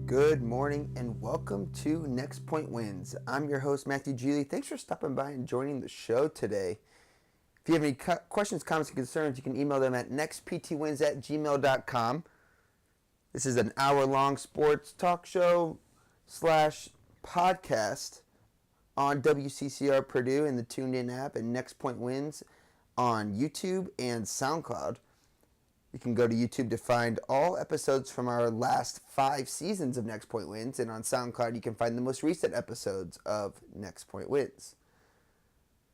Good morning and welcome to Next Point Wins. I'm your host, Matthew Geely. Thanks for stopping by and joining the show today. If you have any questions, comments, and concerns, you can email them at nextptwins@gmail.com. This is an hour-long sports talk show slash podcast on WCCR Purdue and the Tuned In app, and Next Point Wins on YouTube and SoundCloud. You can go to YouTube to find all episodes from our last 5 seasons of Next Point Wins, and on SoundCloud you can find the most recent episodes of Next Point Wins.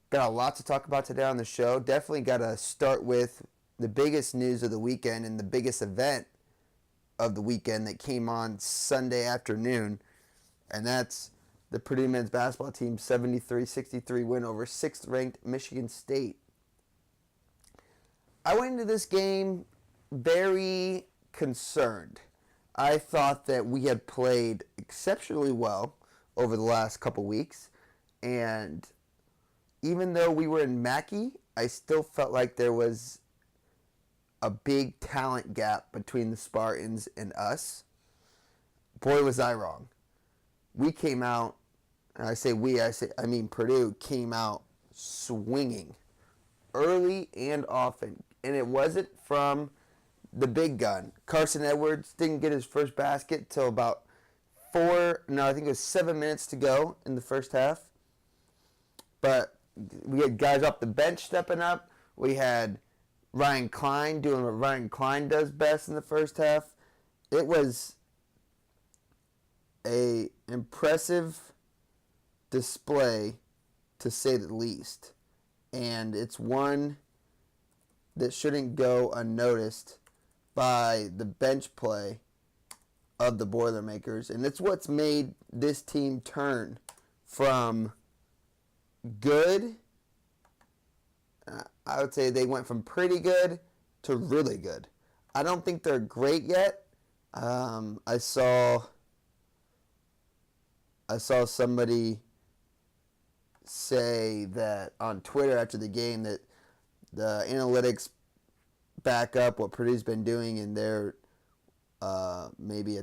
Got a lot to talk about today on the show. Definitely got to start with the biggest news of the weekend and the biggest event of the weekend that came on Sunday afternoon, and that's the Purdue men's basketball team's 73-63 win over 6th-ranked Michigan State. I went into this game very concerned. I thought that we had played exceptionally well over the last couple weeks, and even though we were in Mackey, I still felt like there was a big talent gap between the Spartans and us. Boy, was I wrong. We came out, and I mean Purdue came out swinging early and often, and it wasn't from the big gun. Carson Edwards didn't get his first basket till about 7 minutes to go in the first half. But we had guys off the bench stepping up. We had Ryan Klein doing what Ryan Klein does best in the first half. It was a impressive display, to say the least. And it's one that shouldn't go unnoticed by the bench play of the Boilermakers. And it's what's made this team turn from good, I would say they went from pretty good to really good. I don't think they're great yet. I saw somebody say that on Twitter after the game that the analytics back up what Purdue's been doing, and they're maybe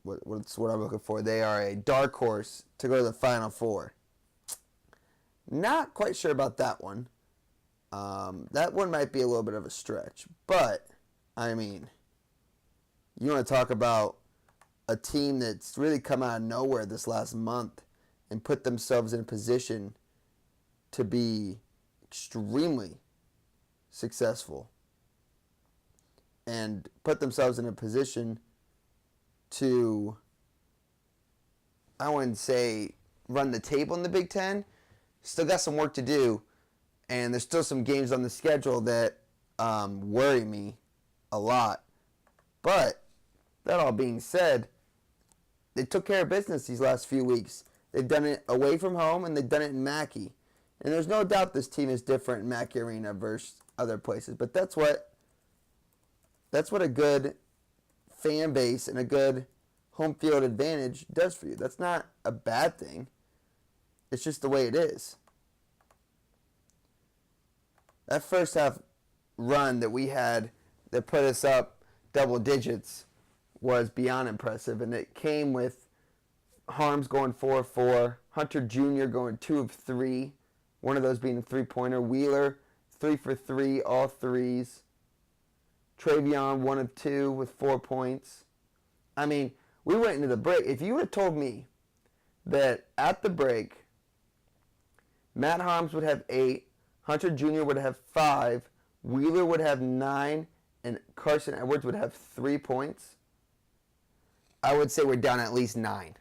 what's what I'm looking for. They are a dark horse to go to the Final Four. Not quite sure about that one. That one might be a little bit of a stretch, but I mean, you want to talk about a team that's really come out of nowhere this last month and put themselves in a position to be extremely successful and put themselves in a position to, I wouldn't say run the table in the Big Ten. Still got some work to do, and there's still some games on the schedule that worry me a lot. But that all being said, they took care of business these last few weeks. They've done it away from home, and they've done it in Mackey. And there's no doubt this team is different in Mackey Arena versus other places. But that's what a good fan base and a good home field advantage does for you. That's not a bad thing. It's just the way it is. That first half run that we had that put us up double digits was beyond impressive. And it came with Harms going 4 of 4, Hunter Jr. going 2 of 3, one of those being a three-pointer, Wheeler 3 for 3, all threes, Travion 1 of 2 with 4 points. I mean, we went into the break. If you would have told me that at the break, Matt Harms would have 8, Hunter Jr. would have 5, Wheeler would have 9, and Carson Edwards would have 3 points, I would say we're down at least 9.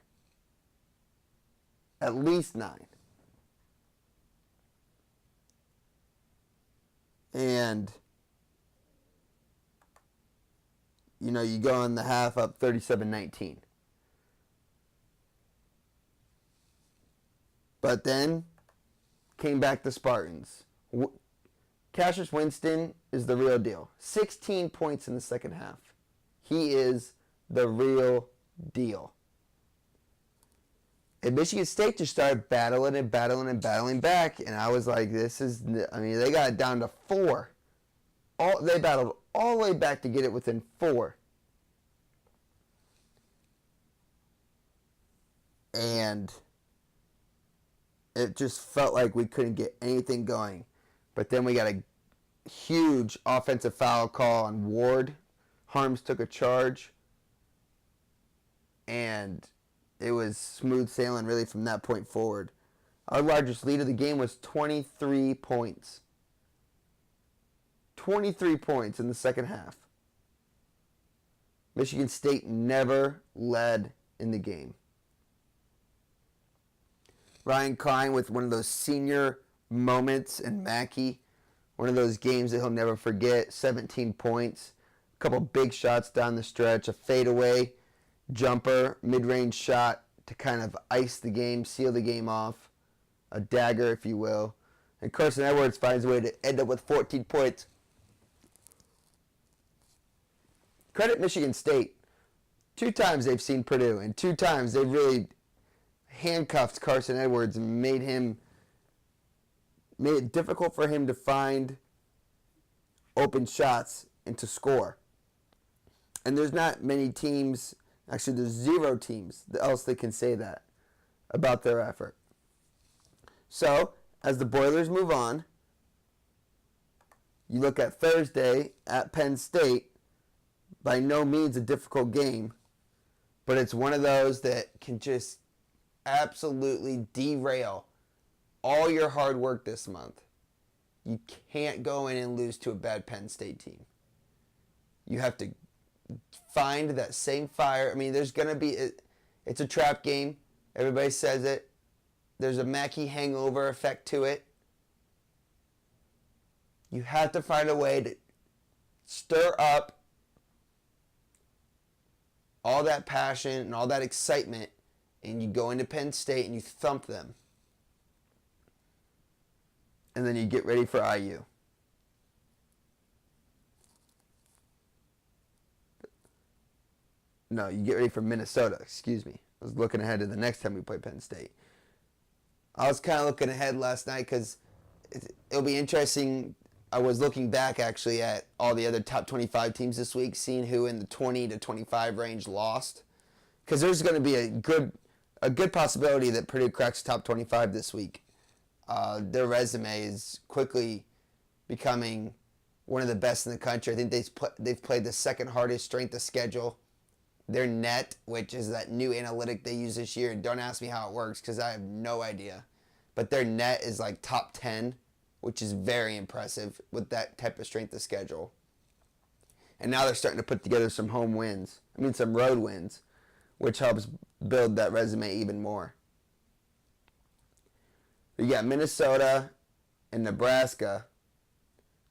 At least 9. And, you know, you go in the half up 37-19. But then came back the Spartans. Cassius Winston is the real deal. 16 points in the second half. He is the real deal. And Michigan State just started battling back. And I was like, they got it down to 4. They battled all the way back to get it within 4. and it just felt like we couldn't get anything going. But then we got a huge offensive foul call on Ward. Harms took a charge, and it was smooth sailing really from that point forward. Our largest lead of the game was 23 points. 23 points in the second half. Michigan State never led in the game. Ryan Klein with one of those senior moments, and Mackey, one of those games that he'll never forget. 17 points, a couple big shots down the stretch, a fadeaway jumper, mid-range shot to kind of ice the game, seal the game off, a dagger, if you will. And Carson Edwards finds a way to end up with 14 points. Credit Michigan State. 2 times they've seen Purdue, and 2 times they've really handcuffed Carson Edwards and made it difficult for him to find open shots and to score. And there's not many teams, actually there's 0 teams else that can say that about their effort. So, as the Boilers move on, you look at Thursday at Penn State. By no means a difficult game, but it's one of those that can just absolutely derail all your hard work this month. You can't go in and lose to a bad Penn State team. You have to find that same fire. I mean, there's going to be, it's a trap game. Everybody says it. There's a Mackey hangover effect to it. You have to find a way to stir up all that passion and all that excitement, and you go into Penn State and you thump them. And then you get ready for IU. No, you get ready for Minnesota, excuse me. I was looking ahead to the next time we play Penn State. I was kind of looking ahead last night because it'll be interesting. I was looking back actually at all the other top 25 teams this week, seeing who in the 20 to 25 range lost. Because there's going to be a good possibility that Purdue cracks top 25 this week. Their resume is quickly becoming one of the best in the country. I think they've played the second hardest strength of schedule. Their net, which is that new analytic they use this year, and don't ask me how it works because I have no idea. But their net is like top 10. Which is very impressive with that type of strength of schedule. And now they're starting to put together some some road wins, which helps build that resume even more. You got Minnesota and Nebraska,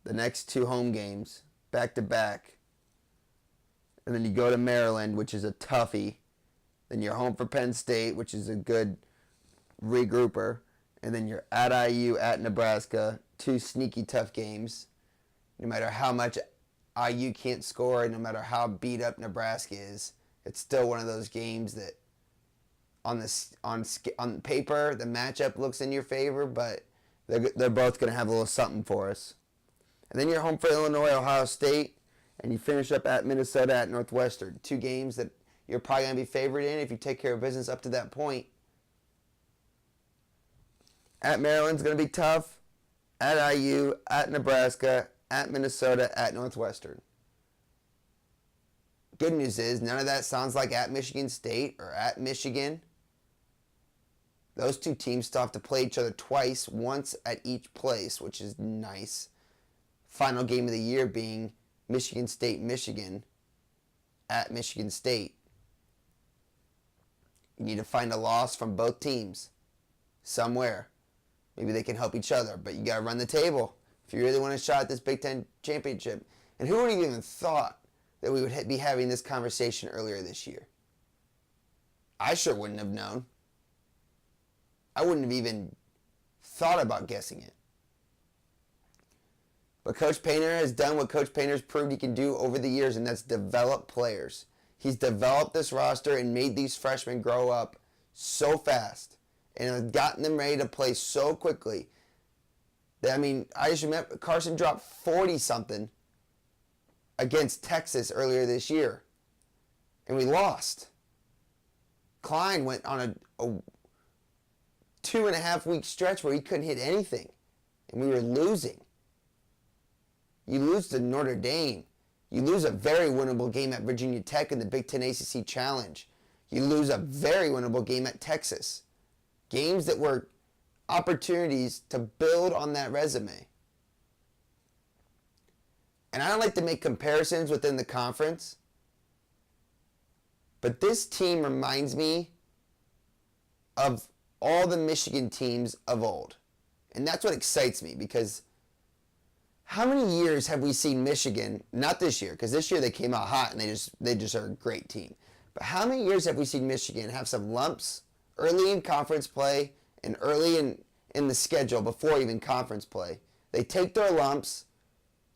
the next 2 home games, back to back. And then you go to Maryland, which is a toughie. Then you're home for Penn State, which is a good regrouper. And then you're at IU, at Nebraska, 2 sneaky tough games. No matter how much IU can't score, no matter how beat up Nebraska is, it's still one of those games that on paper the matchup looks in your favor, but they're both going to have a little something for us. And then you're home for Illinois, Ohio State, and you finish up at Minnesota, at Northwestern. 2 games that you're probably going to be favored in if you take care of business up to that point. At Maryland's going to be tough. At IU, at Nebraska, at Minnesota, at Northwestern. Good news is none of that sounds like at Michigan State or at Michigan. Those 2 teams still have to play each other twice, once at each place, which is nice. Final game of the year being Michigan State, Michigan, at Michigan State. You need to find a loss from both teams somewhere. Maybe they can help each other, but you got to run the table if you really want a shot at this Big Ten championship. And who would have even thought that we would be having this conversation earlier this year? I sure wouldn't have known. I wouldn't have even thought about guessing it. But Coach Painter has done what Coach Painter's proved he can do over the years, and that's develop players. He's developed this roster and made these freshmen grow up so fast. And has gotten them ready to play so quickly. I just remember Carson dropped 40-something against Texas earlier this year. And we lost. Klein went on a 2.5 week stretch where he couldn't hit anything, and we were losing. You lose to Notre Dame. You lose a very winnable game at Virginia Tech in the Big Ten ACC Challenge. You lose a very winnable game at Texas. Games that were opportunities to build on that resume. And I don't like to make comparisons within the conference, but this team reminds me of all the Michigan teams of old. And that's what excites me, because how many years have we seen Michigan, not this year, because this year they came out hot and they just are a great team. But how many years have we seen Michigan have some lumps early in conference play and early in the schedule before even conference play? They take their lumps,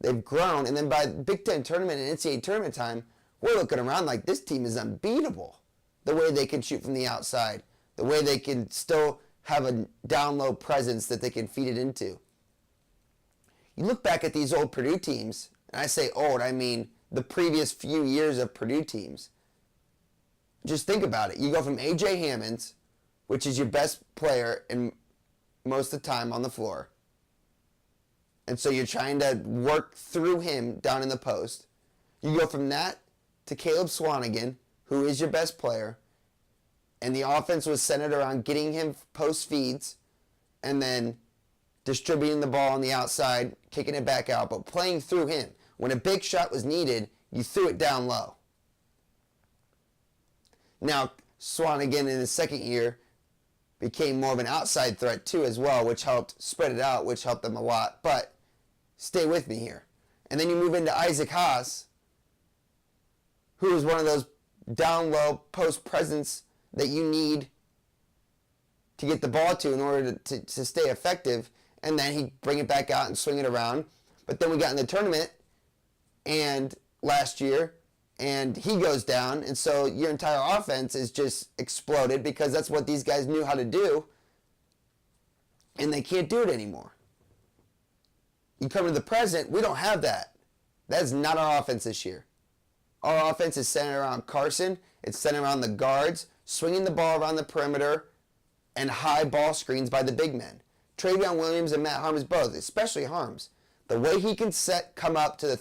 they've grown, and then by Big Ten tournament and NCAA tournament time, we're looking around like this team is unbeatable. The way they can shoot from the outside, the way they can still have a down low presence that they can feed it into. You look back at these old Purdue teams, and I say old, I mean the previous few years of Purdue teams. Just think about it. You go from A.J. Hammonds, which is your best player in most of the time on the floor, and so you're trying to work through him down in the post. You go from that to Caleb Swanigan, who is your best player, and the offense was centered around getting him post feeds and then distributing the ball on the outside, kicking it back out, but playing through him. When a big shot was needed, you threw it down low. Now, Swanigan in his second year became more of an outside threat too as well, which helped spread it out, which helped them a lot. But stay with me here. And then you move into Isaac Haas, who is one of those down low post presence that you need to get the ball to in order to stay effective. And then he'd bring it back out and swing it around. But then we got in the tournament and last year, and he goes down, and so your entire offense is just exploded because that's what these guys knew how to do, and they can't do it anymore. You come to the present, we don't have that. That is not our offense this year. Our offense is centered around Carson. It's centered around the guards, swinging the ball around the perimeter, and high ball screens by the big men. Travion Williams and Matt Harms both, especially Harms. The way he can come up to the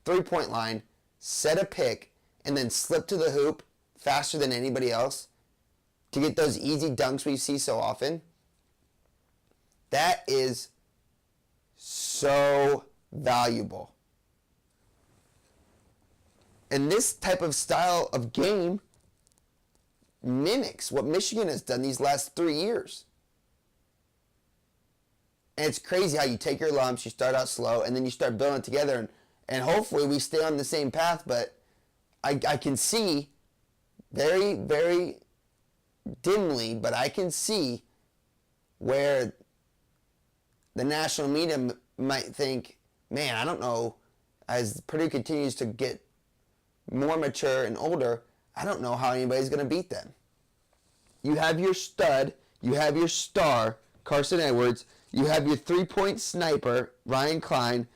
three-point line, set a pick, and then slip to the hoop faster than anybody else to get those easy dunks we see so often, that is so valuable. And this type of style of game mimics what Michigan has done these last 3 years. And it's crazy how you take your lumps, you start out slow, and then you start building it together, and hopefully we stay on the same path. But I can see very, very dimly, but I can see where the national media might think, man, I don't know, as Purdue continues to get more mature and older, I don't know how anybody's going to beat them. You have your stud, you have your star, Carson Edwards, you have your three-point sniper, Ryan Klein,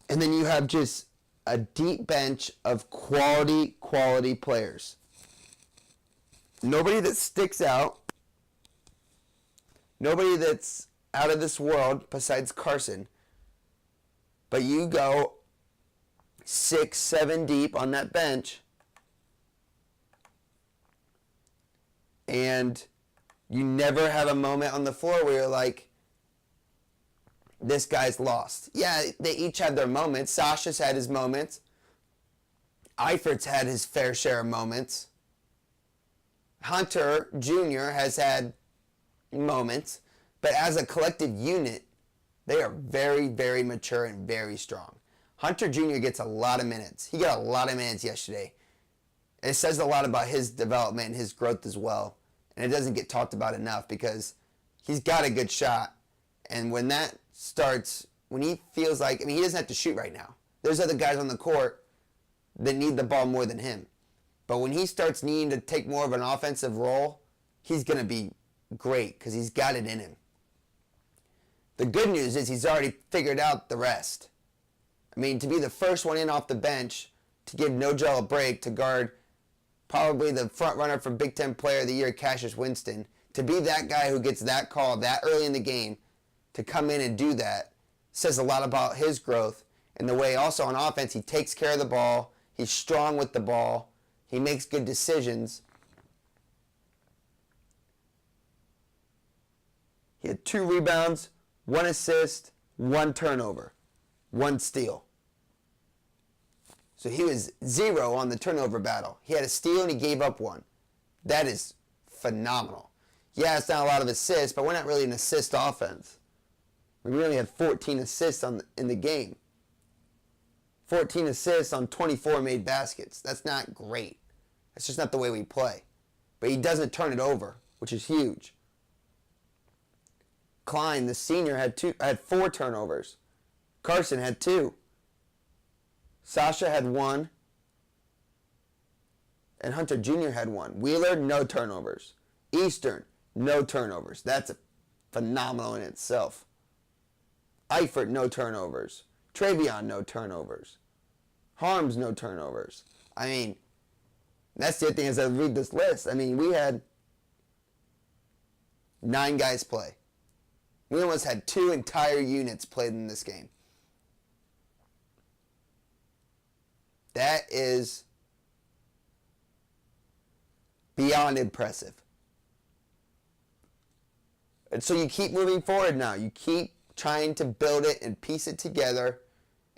and then you have just a deep bench of quality players. Nobody that sticks out, nobody that's out of this world besides Carson, but you go 6, 7 deep on that bench, and you never have a moment on the floor where you're like, this guy's lost. Yeah, they each have their moments. Sasha's had his moments. Eifert's had his fair share of moments. Hunter Jr. has had moments. But as a collective unit, they are very, very mature and very strong. Hunter Jr. gets a lot of minutes. He got a lot of minutes yesterday. And it says a lot about his development and his growth as well. And it doesn't get talked about enough because he's got a good shot. And when that starts, when he feels like, he doesn't have to shoot right now. There's other guys on the court that need the ball more than him. But when he starts needing to take more of an offensive role, he's going to be great because he's got it in him. The good news is he's already figured out the rest. To be the first one in off the bench, to give Nojel a break to guard probably the front runner for Big Ten Player of the Year, Cassius Winston, to be that guy who gets that call that early in the game, to come in and do that, says a lot about his growth and the way also on offense he takes care of the ball, he's strong with the ball, he makes good decisions. He had 2 rebounds, 1 assist, 1 turnover, 1 steal. So he was 0 on the turnover battle. He had a steal and he gave up 1. That is phenomenal. Yeah, it's not a lot of assists, but we're not really an assist offense. We only had 14 assists in the game. 14 assists on 24 made baskets. That's not great. That's just not the way we play. But he doesn't turn it over, which is huge. Klein, the senior, had 4 turnovers. Carson had 2. Sasha had 1. And Hunter Jr. had 1. Wheeler, no turnovers. Eastern, no turnovers. That's phenomenal in itself. Eifert, no turnovers. Travion, no turnovers. Harms, no turnovers. I mean, that's the other thing as I read this list. I mean, we had 9 guys play. We almost had 2 entire units played in this game. That is beyond impressive. And so you keep moving forward now. You keep trying to build it and piece it together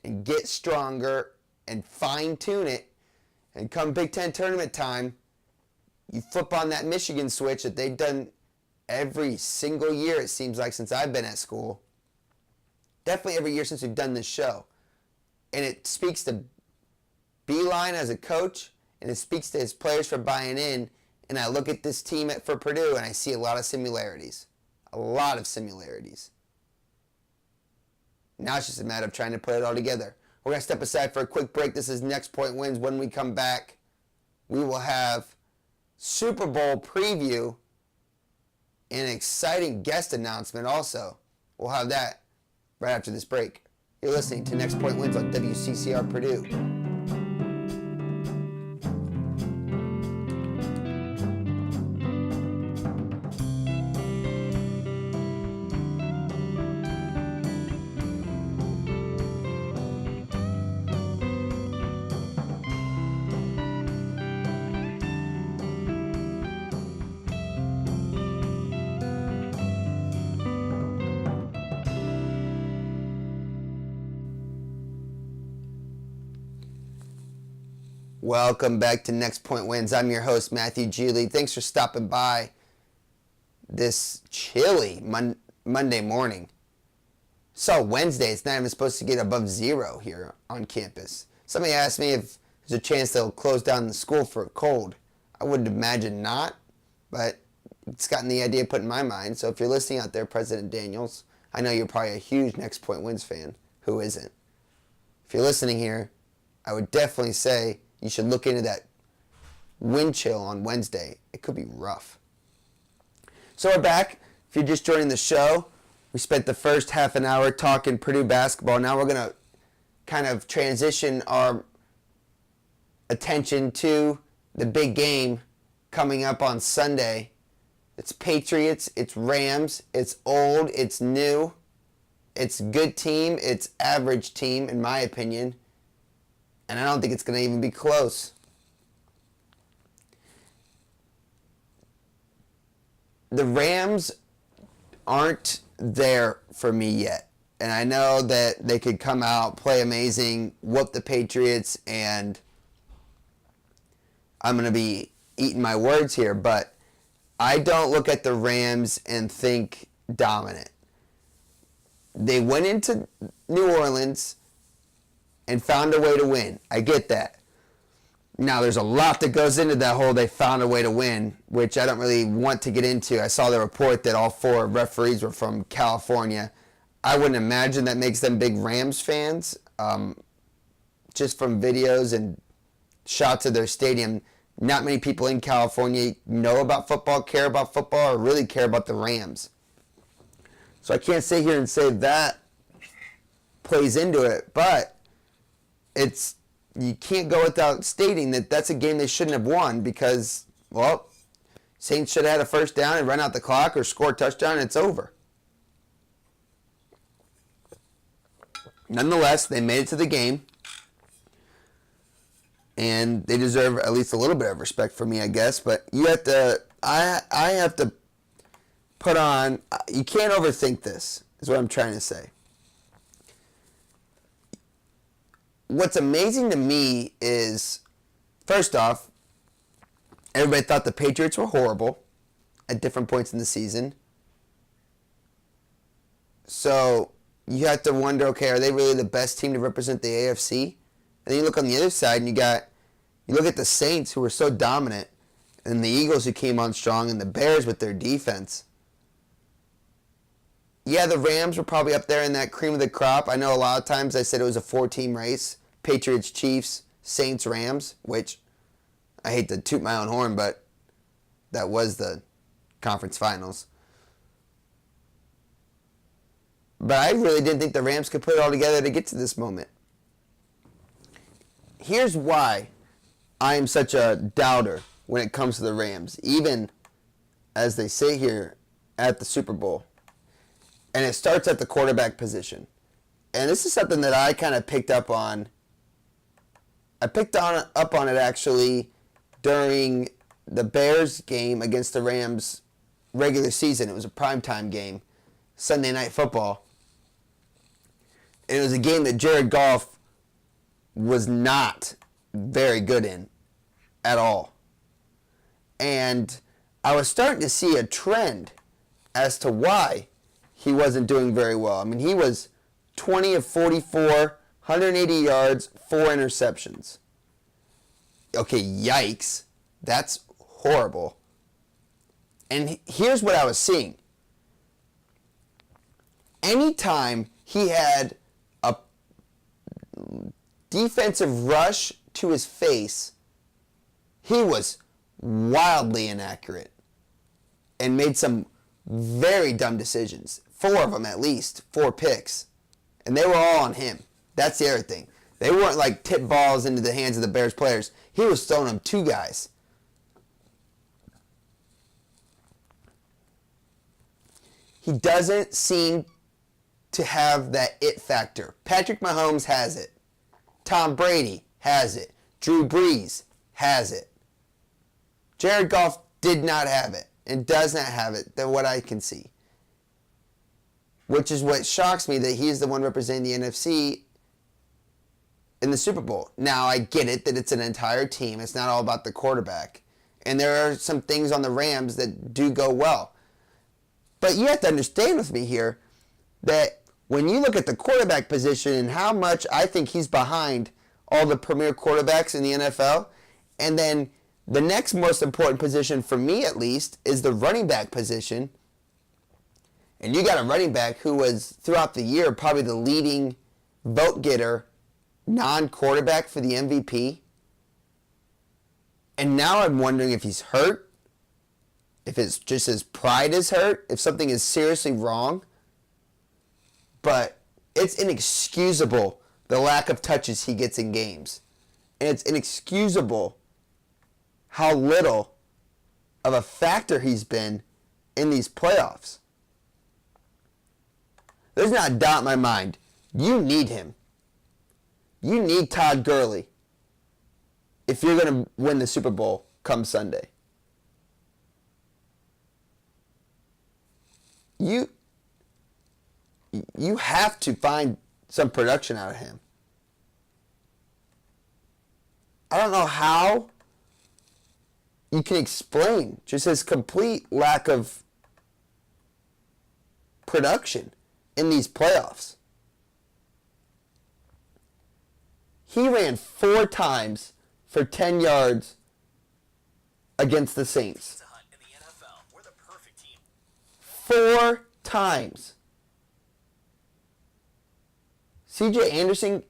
and get stronger and fine-tune it. And come Big Ten tournament time, you flip on that Michigan switch that they've done every single year, it seems like, since I've been at school. Definitely every year since we've done this show. And it speaks to Beeline as a coach, and it speaks to his players for buying in. And I look at this team for Purdue, and I see a lot of similarities. A lot of similarities. Now it's just a matter of trying to put it all together. We're going to step aside for a quick break. This is Next Point Wins. When we come back, we will have Super Bowl preview and an exciting guest announcement also. We'll have that right after this break. You're listening to Next Point Wins on WCCR Purdue. Welcome back to Next Point Wins. I'm your host, Matthew Geely. Thanks for stopping by this chilly Monday morning. So Wednesday, it's not even supposed to get above 0 here on campus. Somebody asked me if there's a chance they'll close down the school for a cold. I would imagine not, but it's gotten the idea put in my mind. So if you're listening out there, President Daniels, I know you're probably a huge Next Point Wins fan. Who isn't? If you're listening here, I would definitely say you should look into that wind chill on Wednesday. It could be rough. So we're back. If you're just joining the show, we spent the first half an hour talking Purdue basketball. Now we're going to kind of transition our attention to the big game coming up on Sunday. It's Patriots, it's Rams, it's old, it's new, it's good team, it's average team in my opinion. And I don't think it's going to even be close. The Rams aren't there for me yet. And I know that they could come out, play amazing, whoop the Patriots, and I'm going to be eating my words here, but I don't look at the Rams and think dominant. They went into New Orleans and found a way to win. I get that. Now, there's a lot that goes into that whole they found a way to win, which I don't really want to get into. I saw the report that all 4 referees were from California. I wouldn't imagine that makes them big Rams fans. Just from videos and shots of their stadium, not many people in California know about football, care about football, or really care about the Rams. So I can't sit here and say that plays into it, but it's you can't go without stating that that's a game they shouldn't have won because, well, Saints should have had a first down and run out the clock or score a touchdown and it's over. Nonetheless, they made it to the game. And they deserve at least a little bit of respect for me, I guess. But you have to, I have to put on, you can't overthink this, is what I'm trying to say. What's amazing to me is, first off, everybody thought the Patriots were horrible at different points in the season. So you have to wonder, okay, are they really the best team to represent the AFC? And then you look on the other side and you look at the Saints who were so dominant and the Eagles who came on strong and the Bears with their defense. Yeah, the Rams were probably up there in that cream of the crop. I know a lot of times I said it was a 4-team race. Patriots, Chiefs, Saints, Rams, which I hate to toot my own horn, but that was the conference finals. But I really didn't think the Rams could put it all together to get to this moment. Here's why I am such a doubter when it comes to the Rams, even as they sit here at the Super Bowl. And it starts at the quarterback position. And this is something that I kind of picked up on. I picked up on it actually during the Bears game against the Rams regular season. It was a primetime game, Sunday Night Football. And it was a game that Jared Goff was not very good in at all. And I was starting to see a trend as to why he wasn't doing very well. I mean, he was 20 of 44, 180 yards, 4 interceptions. Okay, yikes. That's horrible. And here's what I was seeing. Anytime he had a defensive rush to his face, he was wildly inaccurate and made some very dumb decisions. 4 of them at least, 4 picks. And they were all on him. That's the other thing. They weren't like tip balls into the hands of the Bears players. He was throwing them 2 guys. He doesn't seem to have that it factor. Patrick Mahomes has it. Tom Brady has it. Drew Brees has it. Jared Goff did not have it and does not have it, than what I can see. Which is what shocks me, that he's the one representing the NFC in the Super Bowl. Now, I get it that it's an entire team. It's not all about the quarterback. And there are some things on the Rams that do go well. But you have to understand with me here that when you look at the quarterback position and how much I think he's behind all the premier quarterbacks in the NFL, and then the next most important position for me at least is the running back position. And you got a running back who was throughout the year probably the leading vote getter non-quarterback for the MVP. And now I'm wondering if he's hurt, if it's just his pride is hurt, if something is seriously wrong. But it's inexcusable the lack of touches he gets in games. And it's inexcusable how little of a factor he's been in these playoffs. There's not a doubt in my mind. You need him. You need Todd Gurley if you're going to win the Super Bowl come Sunday. You have to find some production out of him. I don't know how you can explain just his complete lack of production in these playoffs. He ran 4 times for 10 yards against the Saints. 4 times. C.J. Anderson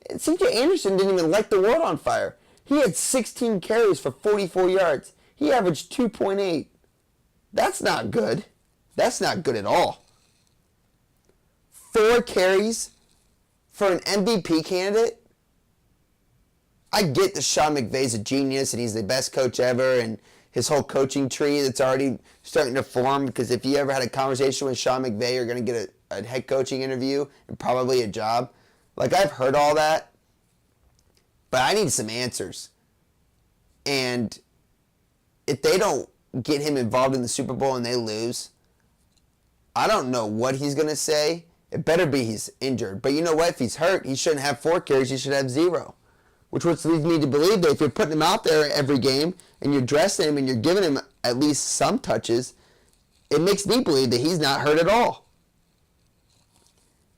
didn't even light the world on fire. He had 16 carries for 44 yards. He averaged 2.8. That's not good. That's not good at all. 4 carries for an MVP candidate? I get that Sean McVay's a genius and he's the best coach ever, and his whole coaching tree that's already starting to form, because if you ever had a conversation with Sean McVay, you're going to get a head coaching interview and probably a job. Like, I've heard all that, but I need some answers. And if they don't get him involved in the Super Bowl and they lose, I don't know what he's going to say. It better be he's injured. But you know what? If he's hurt, he shouldn't have 4 carries. He should have 0. Which leads me to believe that if you're putting him out there every game and you're dressing him and you're giving him at least some touches, it makes me believe that he's not hurt at all.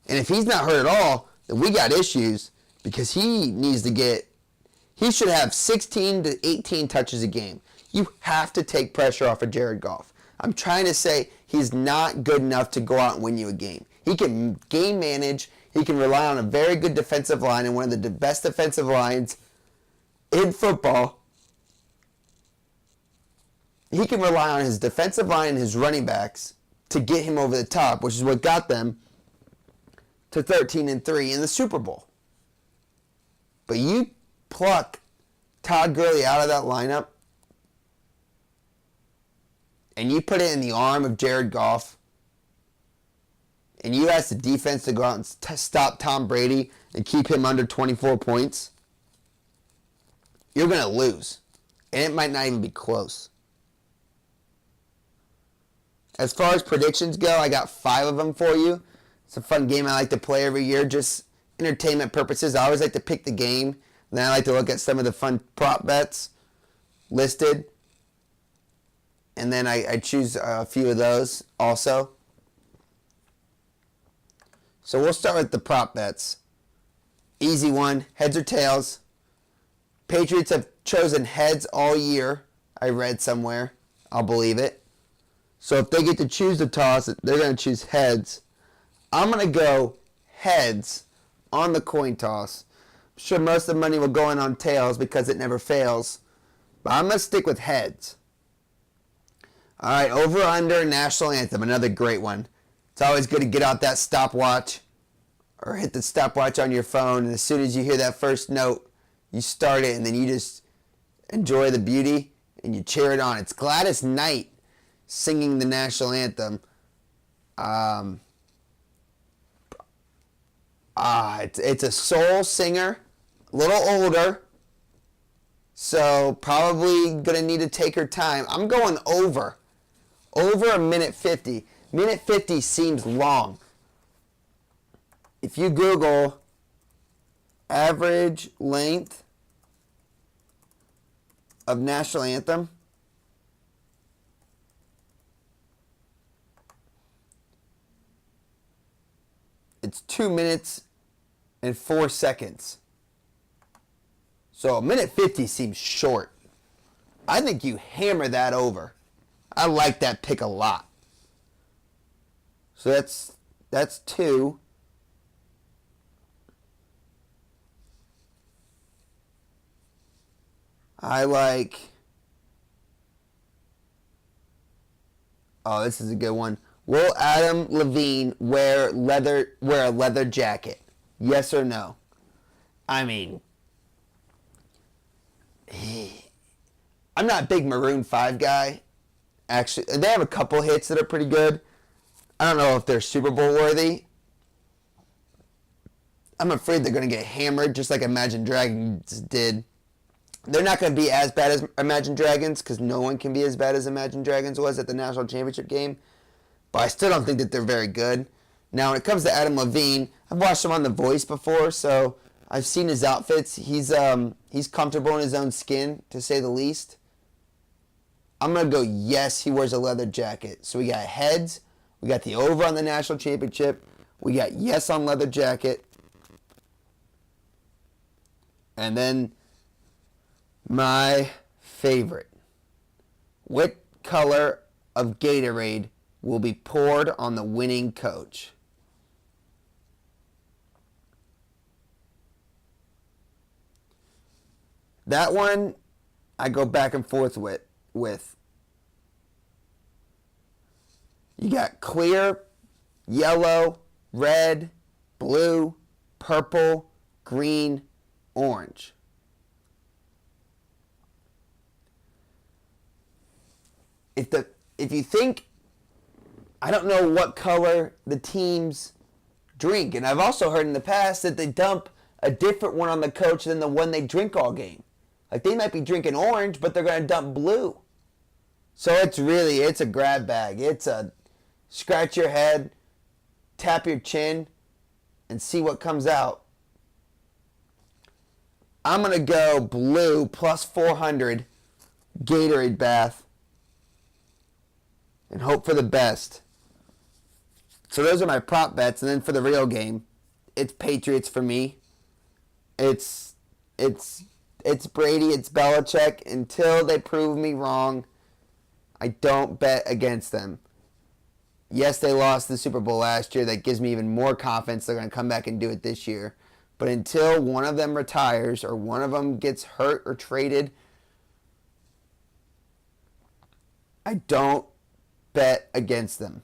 And if he's not hurt at all, then we got issues, because he should have 16 to 18 touches a game. You have to take pressure off of Jared Goff. I'm trying to say he's not good enough to go out and win you a game. He can game manage. He can rely on a very good defensive line and one of the best defensive lines in football. He can rely on his defensive line and his running backs to get him over the top, which is what got them to 13-3 in the Super Bowl. But you pluck Todd Gurley out of that lineup and you put it in the arm of Jared Goff, and you ask the defense to go out and stop Tom Brady and keep him under 24 points, you're going to lose. And it might not even be close. As far as predictions go, I got 5 of them for you. It's a fun game I like to play every year, just entertainment purposes. I always like to pick the game, and then I like to look at some of the fun prop bets listed. And then I choose a few of those also. So we'll start with the prop bets. Easy one, heads or tails. Patriots have chosen heads all year. I read somewhere. I'll believe it. So if they get to choose the toss, they're going to choose heads. I'm going to go heads on the coin toss. I'm sure most of the money will go in on tails because it never fails. But I'm going to stick with heads. All right, over under national anthem, another great one. It's always good to get out that stopwatch or hit the stopwatch on your phone, and as soon as you hear that first note, you start it, and then you just enjoy the beauty and you cheer it on. It's Gladys Knight singing the national anthem. It's a soul singer, a little older, so probably going to need to take her time. I'm going over a minute 50. Minute 50 seems long. If you Google average length of national anthem, it's 2 minutes and 4 seconds. So a minute 50 seems short. I think you hammer that over. I like that pick a lot. So that's 2. I like... Oh, this is a good one. Will Adam Levine wear a leather jacket? Yes or no? I mean, I'm not a big Maroon 5 guy. Actually, they have a couple hits that are pretty good. I don't know if they're Super Bowl worthy. I'm afraid they're going to get hammered just like Imagine Dragons did. They're not going to be as bad as Imagine Dragons, because no one can be as bad as Imagine Dragons was at the national championship game. But I still don't think that they're very good. Now, when it comes to Adam Levine, I've watched him on The Voice before, so I've seen his outfits. He's comfortable in his own skin, to say the least. I'm going to go yes, he wears a leather jacket. So we got heads. We got the over on the national championship. We got yes on leather jacket. And then my favorite. What color of Gatorade will be poured on the winning coach? That one I go back and forth with. You got clear, yellow, red, blue, purple, green, orange. if you think, I don't know what color the teams drink, and I've also heard in the past that they dump a different one on the coach than the one they drink all game. Like they might be drinking orange, but they're going to dump blue. So it's a grab bag. It's a scratch your head, tap your chin, and see what comes out. I'm going to go blue plus 400 Gatorade bath and hope for the best. So those are my prop bets. And then for the real game, it's Patriots for me. It's Brady, it's Belichick. Until they prove me wrong, I don't bet against them. Yes, they lost the Super Bowl last year. That gives me even more confidence they're going to come back and do it this year. But until one of them retires or one of them gets hurt or traded, I don't bet against them.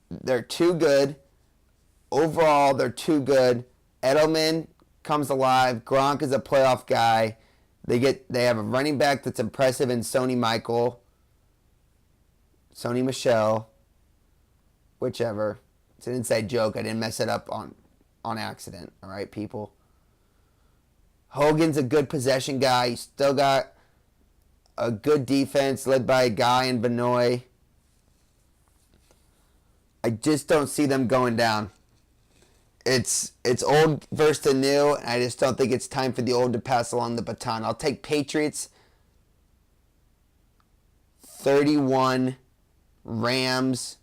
They're too good. Overall, they're too good. Edelman comes alive. Gronk is a playoff guy. They have a running back that's impressive in Sony Michel, whichever. It's an inside joke. I didn't mess it up on accident. All right, people. Hogan's a good possession guy. He's still got a good defense led by a guy in Benoit. I just don't see them going down. It's old versus the new, and I just don't think it's time for the old to pass along the baton. I'll take Patriots 31, Rams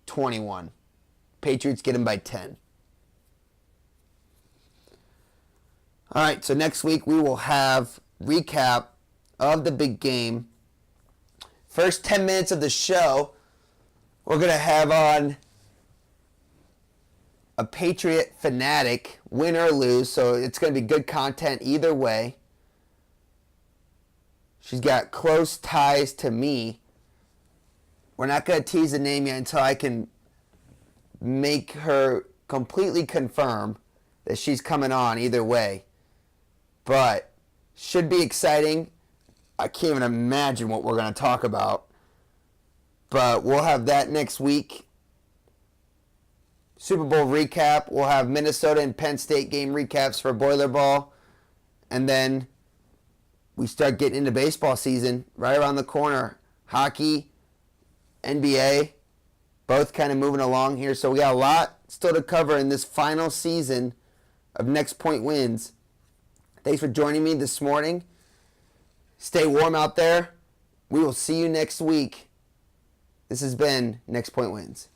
21. Patriots get them by 10. All right, so next week we will have recap of the big game. First 10 minutes of the show, we're going to have on a Patriot fanatic, win or lose, so it's going to be good content either way. She's got close ties to me. We're not going to tease the name yet until I can make her completely confirm that she's coming on either way. But should be exciting. I can't even imagine what we're going to talk about. But we'll have that next week. Super Bowl recap. We'll have Minnesota and Penn State game recaps for Boiler Ball. And then we start getting into baseball season right around the corner. Hockey, NBA, both kind of moving along here. So we got a lot still to cover in this final season of Next Point Wins. Thanks for joining me this morning. Stay warm out there. We will see you next week. This has been Next Point Wins.